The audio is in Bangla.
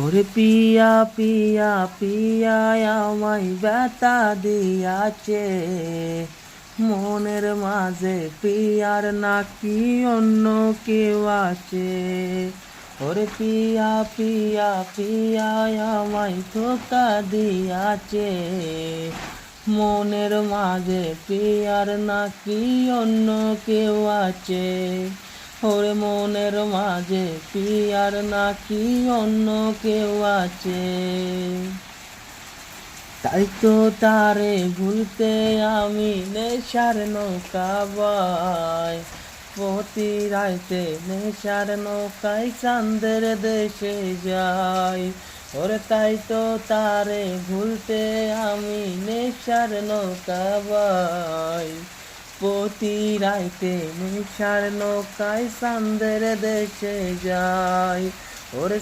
ওরে পিয়া পিয়া পিয়া আমায় ব্যথা দিয়াছে, মনের মাঝে পিয়ার নাকি অন্য কেউ আছে। ওরে পিয়া পিয়া পিয়া আমায় ধোঁকা দিয়াছে, মনের মাঝে পিয়ার নাকি অন্য কেউ আছে। ওরে মনের মাঝে পিয়ার নাকি অন্য কেউ আছে। তাই তো তারে ভুলতে আমি নেশার নৌকা বাই, প্রতি রাইতে নেশার নৌকায় চাঁদের দেশে যাই। ওরে তাই তো তারে ভুলতে আমি নেশার নৌকা বাই, প্রতি রাইতে নেশার নৌকায় চাঁদের দেশে যাই। ওরে